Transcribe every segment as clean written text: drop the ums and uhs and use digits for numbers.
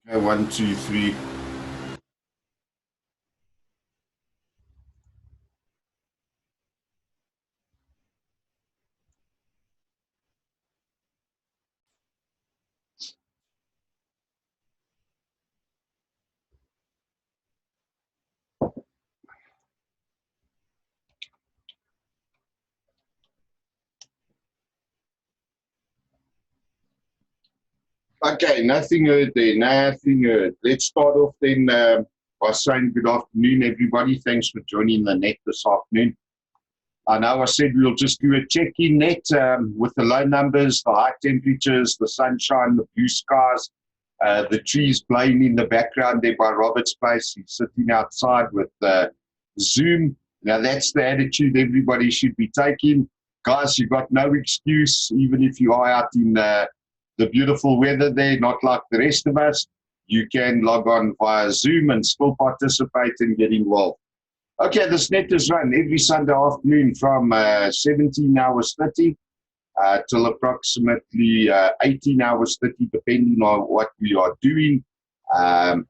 Okay, 1, 2, 3. Okay, nothing heard there, nothing heard. Let's start off then by saying good afternoon, everybody. Thanks for joining the net this afternoon. I know I said we'll just do a check-in net with the low numbers, the high temperatures, the sunshine, the blue skies, the trees playing in the background there by Robert's Place. He's sitting outside with Zoom. Now, that's the attitude everybody should be taking. Guys, you've got no excuse, even if you are out in the beautiful weather there, not like the rest of us. You can log on via Zoom and still participate and get involved. Okay, this net is run every Sunday afternoon from 17 hours 30 till approximately 18 hours 30, depending on what we are doing.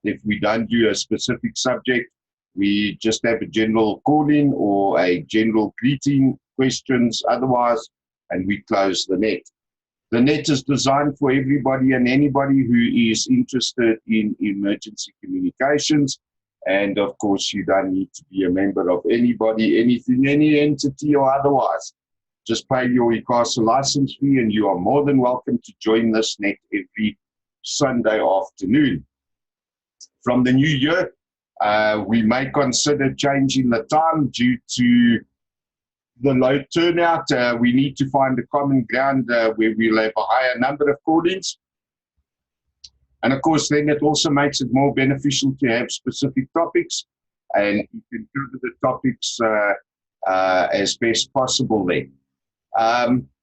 If we don't do a specific subject, we just have a general call-in or a general greeting, questions otherwise, and we close the net. The net is designed for everybody and anybody who is interested in emergency communications. And of course, you don't need to be a member of anybody, anything, any entity or otherwise. Just pay your ICASA license fee and you are more than welcome to join this net every Sunday afternoon. From the new year, we may consider changing the time due to the low turnout. We need to find a common ground where we'll have a higher number of call-ins. And of course, then it also makes it more beneficial to have specific topics, and you can cover the topics as best possible there.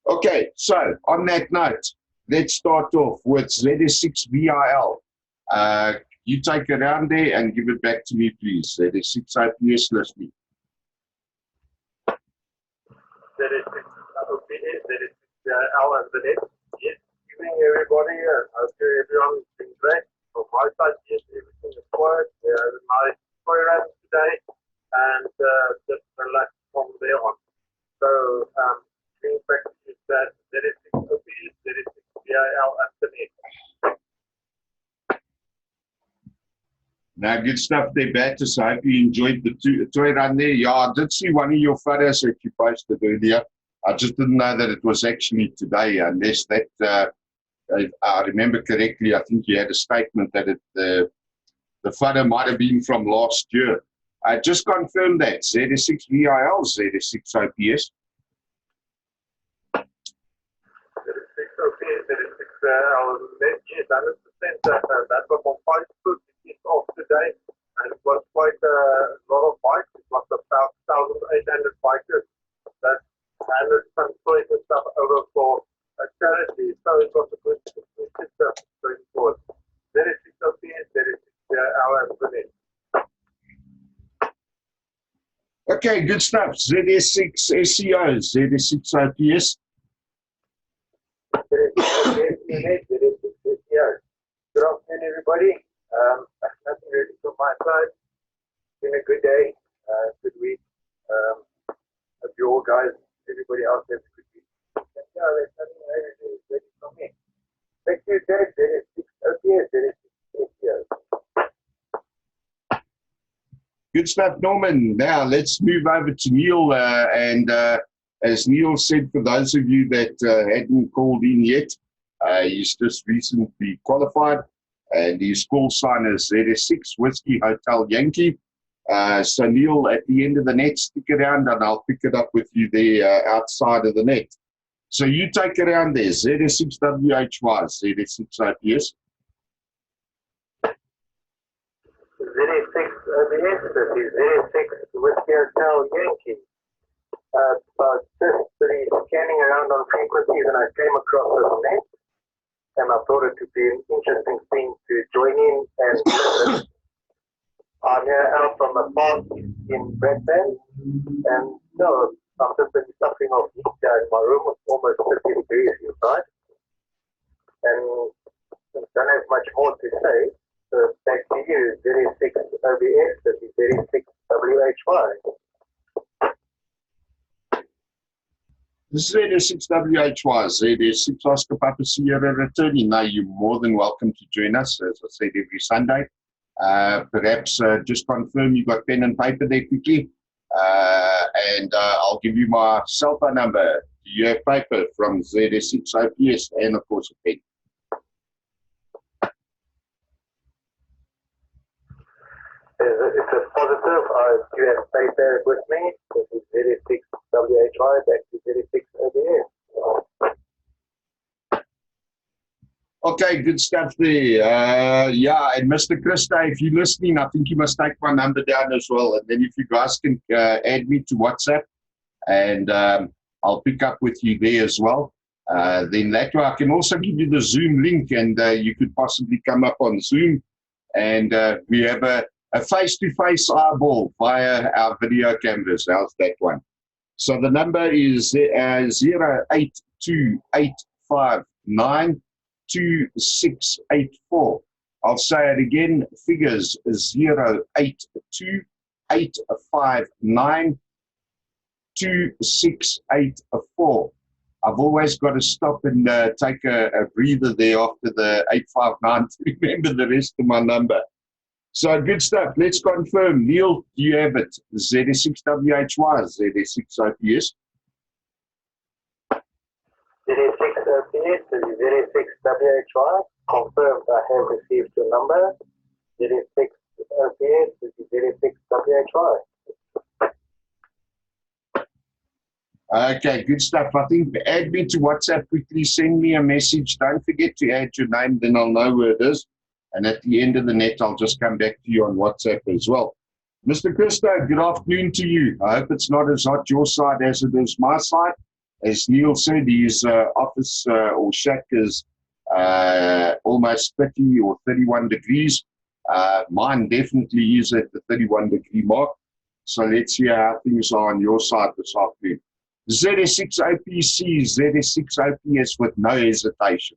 Okay, so on that note, let's start off with ZS6VIL. You take it around there and give it back to me, please. ZS6 IPS listening. ZS6 OPS, ZS6L and the net. Yes. Everybody, I hope everyone's been great. From my side, yes, everything is quiet. We had a nice toy run today, and just relax from there on. So, being practice is that ZS6 OPS, ZS6 VIL, and the net. Now, good stuff there, Battis. I hope you enjoyed the toy run there. Yeah, I did see one of your photos that you posted earlier. I just didn't know that it was actually today, unless that. I remember correctly, I think you had a statement that the photo might have been from last year. I just confirmed that. ZS6VIL, ZS6 OPS. ZS6 OPS, ZS6L, yes, 100%. That was on Facebook. It is off today, and it was quite a lot of bikes. It was about 1,800 bikers that handled some toys and stuff over for charity, so it was a good system going forward. ZS6 OPS, ZS6L and the net. Okay, good stuff. ZS6 SEO, ZS6 OPS. ZS6 SEO. Good afternoon, everybody. Nothing really from my side. It's been a good day, good week. Hope you all guys, everybody else has a good week. Yeah, there's nothing really ready from me. Thank you, Dave. ZS6 OPS, ZS6 SEO. Good stuff, Norman. Now let's move over to Neil. As Neil said, for those of you that hadn't called in yet, he's just recently qualified, and his call sign is ZS6 Whiskey Hotel Yankee. So Neil, at the end of the net, stick around and I'll pick it up with you there outside of the net. So you take it around there, ZS6WHY, ZS6 IPS. ZS6 OPS, this is ZS6 Whiskey Hotel Yankee. But just scanning around on frequencies, and I came across this net, and I thought it would be an interesting thing to join in and listen. I'm here out from a park in Brisbane, and so I'm just been suffering off heat in my room. It's almost 50 degrees inside, and I don't have much more to say. ZS6WHY, ZS6 Oscar Papa Sierra returning. Now, you're more than welcome to join us, as I said, every Sunday. Perhaps just confirm you got pen and paper there quickly. And I'll give you my cell phone number. Do you have paper from ZS6 OPS and, of course, a pen? It's a positive. I do have paper with me. This is ZS6WHY, back to ZS6 OBS. Okay, good stuff there. Yeah, and Mr. Christa, if you're listening, I think you must take my number down as well. And then if you guys can add me to WhatsApp, and I'll pick up with you there as well. Then that way I can also give you the Zoom link, and you could possibly come up on Zoom, and we have a face-to-face eyeball via our video cameras. How's that one? So the number is 082859 2684. I'll say it again, figures 082859 2684. I've always got to stop and take a breather there after the 859 to remember the rest of my number. So good stuff. Let's confirm. Neil, do you have it? ZS6WHY, ZS6OPS. ZS6OPS, ZS6WHY. Confirmed, I have received your number. ZS6OPS, ZS6WHY. Okay, good stuff. I think add me to WhatsApp quickly. Send me a message. Don't forget to add your name, then I'll know where it is. And at the end of the net, I'll just come back to you on WhatsApp as well. Mr. Christo, good afternoon to you. I hope it's not as hot your side as it is my side. As Neil said, his office or shack is almost 30 or 31 degrees. Mine definitely is at the 31-degree mark. So let's see how things are on your side this afternoon. ZS6 OPC, ZS6 OPS with no hesitation.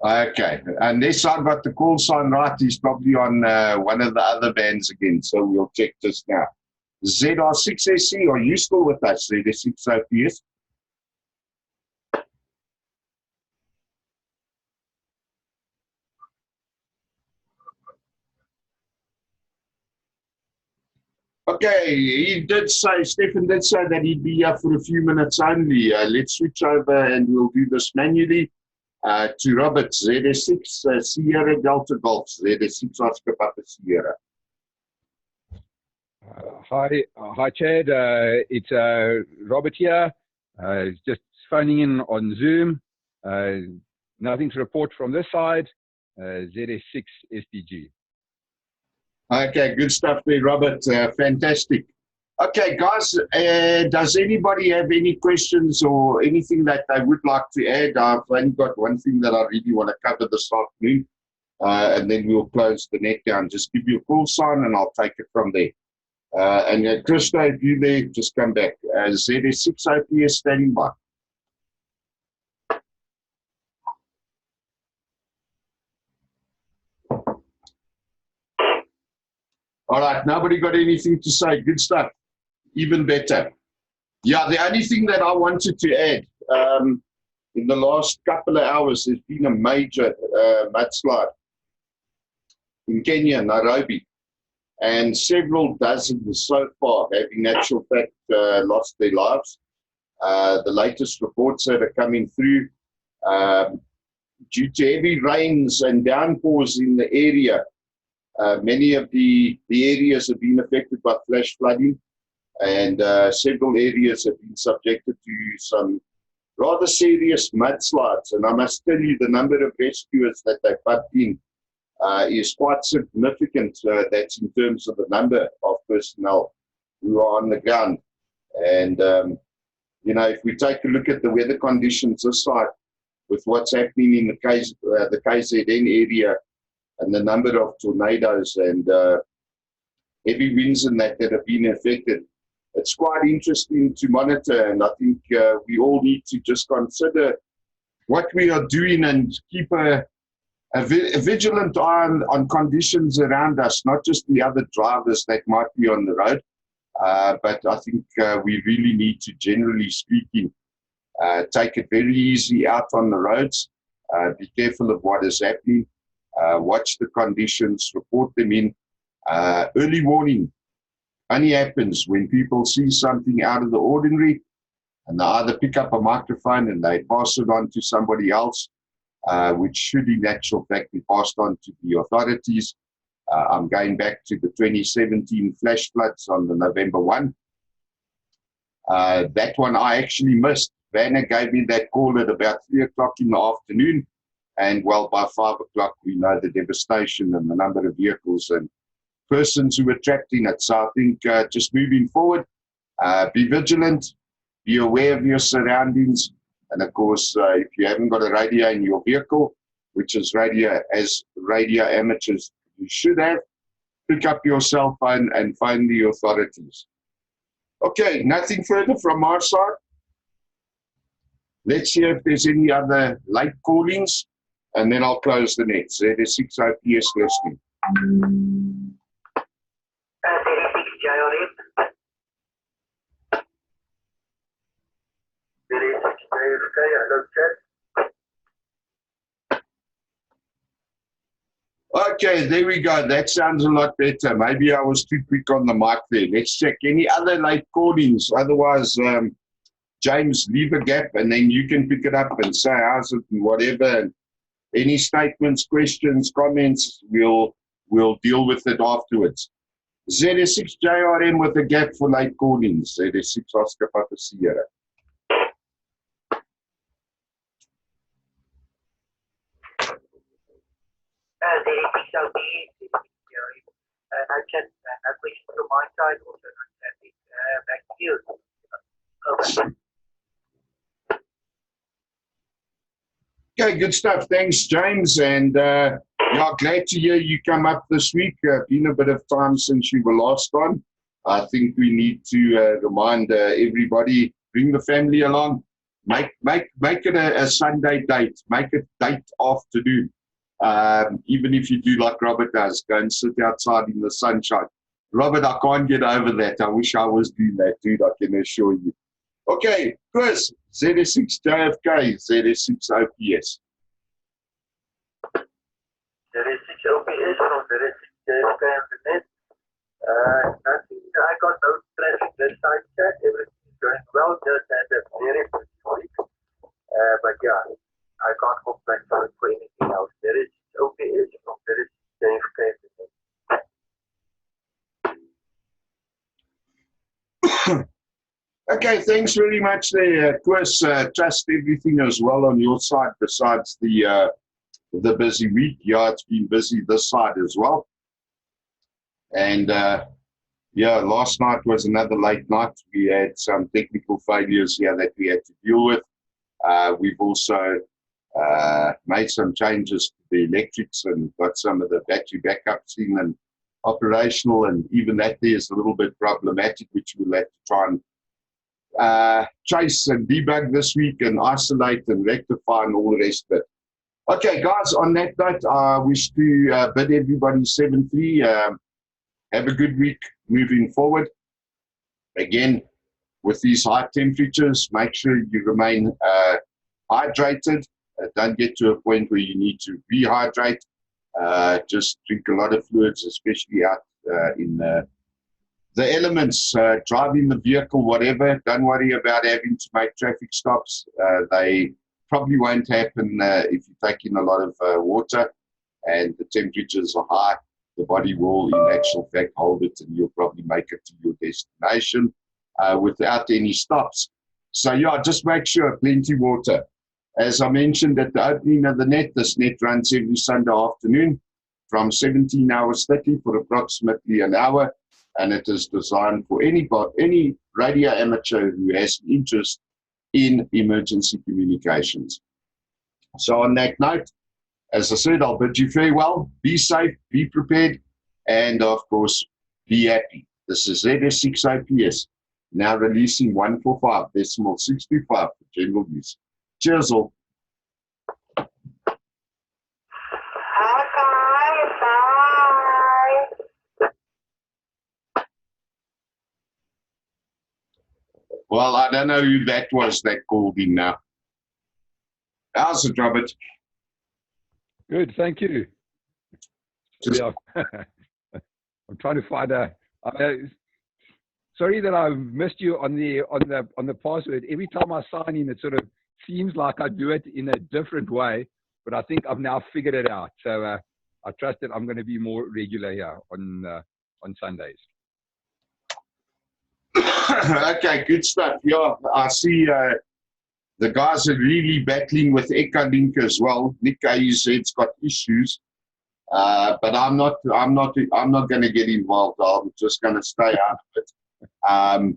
Okay, unless I got the call sign right, he's probably on one of the other bands again, so we'll check this now. ZR6SC, are you still with us, ZS6 OPS? Okay, he did say, Stephen did say that he'd be here for a few minutes only. Let's switch over and we'll do this manually. To Robert, ZS6 Sierra Delta Golf, ZS6 Oscar Papa Sierra. Hi, Chad. It's Robert here. Just phoning in on Zoom. Nothing to report from this side. ZS6 SDG. Okay, good stuff there, Robert. Fantastic. Okay, guys, does anybody have any questions or anything that they would like to add? I've only got one thing that I really want to cover this afternoon, and then we'll close the net down. Just give you a call sign and I'll take it from there. And Christo, if you're there, just come back. ZS6 OPS standing by. All right, nobody got anything to say. Good stuff. Even better. Yeah, the only thing that I wanted to add, in the last couple of hours, there's been a major mudslide in Kenya, Nairobi, and several dozens so far have in actual fact lost their lives. The latest reports that are coming through, due to heavy rains and downpours in the area, many of the areas have been affected by flash flooding, and several areas have been subjected to some rather serious mudslides. And I must tell you, the number of rescuers that they've put in is quite significant. That's in terms of the number of personnel who are on the ground. And, you know, if we take a look at the weather conditions this side, with what's happening in the KZN area, and the number of tornadoes and heavy winds and that have been affected, it's quite interesting to monitor. And I think we all need to just consider what we are doing and keep a vigilant eye on conditions around us, not just the other drivers that might be on the road. But I think we really need to, generally speaking, take it very easy out on the roads. Be careful of what is happening. Watch the conditions, report them in. Early warning only happens when people see something out of the ordinary and they either pick up a microphone and they pass it on to somebody else, which should in actual fact be passed on to the authorities. I'm going back to the 2017 flash floods on the November 1. That one I actually missed. Vanna gave me that call at about 3 o'clock in the afternoon. And well, by 5 o'clock, we know the devastation and the number of vehicles and persons who were trapped in it. So I think just moving forward, be vigilant, be aware of your surroundings. And of course, if you haven't got a radio in your vehicle, which is radio amateurs you should have, pick up your cell phone and phone the authorities. Okay, nothing further from our side. Let's see if there's any other late callings, and then I'll close the net. So there's 6 OPS listening. 36 JRM. 36 JFK, hello, chat. Okay, there we go. That sounds a lot better. Maybe I was too quick on the mic there. Let's check any other late callings. Otherwise, James, leave a gap and then you can pick it up and say how's it and whatever. And any statements, questions, comments, we'll deal with it afterwards. ZS6 JRM with a gap for late callings. ZS6 Oscar Papa Sierra. I can a question from my side also. Back to you. Over. Okay, good stuff. Thanks, James. And yeah, glad to hear you come up this week. Been a bit of time since you were last on. I think we need to remind everybody, bring the family along. Make it a Sunday date. Make it date afternoon. Even if you do like Robert does, go and sit outside in the sunshine. Robert, I can't get over that. I wish I was doing that, dude, I can assure you. Okay, Chris, ZS6 JFK, ZS6 OPS. ZS6 OPS from ZS6 JFK on the net. Nothing, I got no traffic this side, chat. Everything is going well, just had a very busy week. But yeah, I can't complain for anything else. There is OPS from ZS6 JFK on the net. Okay, thanks very much there, Chris. Trust everything as well on your side besides the busy week. Yeah, it's been busy this side as well. And yeah, last night was another late night. We had some technical failures here that we had to deal with. We've also made some changes to the electrics and got some of the battery backups in and operational, and even that there is a little bit problematic, which we'll have to try and trace and debug this week and isolate and rectify and all the rest of it. Okay, guys, on that note, I wish to bid everybody 7-3. Have a good week moving forward. Again, with these high temperatures, make sure you remain hydrated. Don't get to a point where you need to rehydrate. Just drink a lot of fluids, especially out in the elements, driving the vehicle, whatever. Don't worry about having to make traffic stops. They probably won't happen if you take in a lot of water and the temperatures are high. The body will, in actual fact, hold it and you'll probably make it to your destination without any stops. So yeah, just make sure plenty water. As I mentioned at the opening of the net, this net runs every Sunday afternoon from 17 hours 30 for approximately an hour. And it is designed for any radio amateur who has an interest in emergency communications. So on that note, as I said, I'll bid you farewell. Be safe, be prepared, and of course, be happy. This is ZS6 OPS, now releasing 145.625 for general use. Cheers all. Well, I don't know who that was that called in now. How's it, Robert? Good, thank you. Just- Yeah. I'm trying to find a. Sorry that I've missed you on the password. Every time I sign in, it sort of seems like I do it in a different way, but I think I've now figured it out. So I trust that I'm going to be more regular here on Sundays. Okay, good stuff. Yeah, I see the guys are really battling with ECRN as well. Nick AUZ's got issues, but I'm not going to get involved. I'm just going to stay out of it.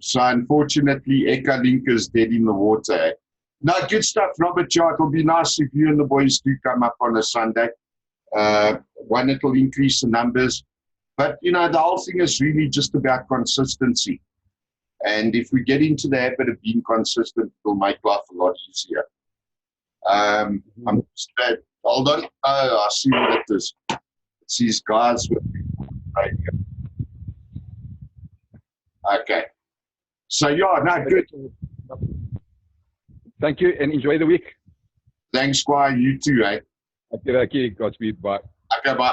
So unfortunately, ECRN is dead in the water. No, good stuff, Robert. Yeah, it'll be nice if you and the boys do come up on a Sunday. One, it'll increase the numbers. But, you know, the whole thing is really just about consistency. And if we get into the habit of being consistent, it'll make life a lot easier. I'm just glad. Hold on. Oh, I see what it is. It's these guys with right here. Okay. So, yeah, no, good. Thank you, and enjoy the week. Thanks, Squire. You too, eh? Okay, Godspeed. Bye. Okay, bye.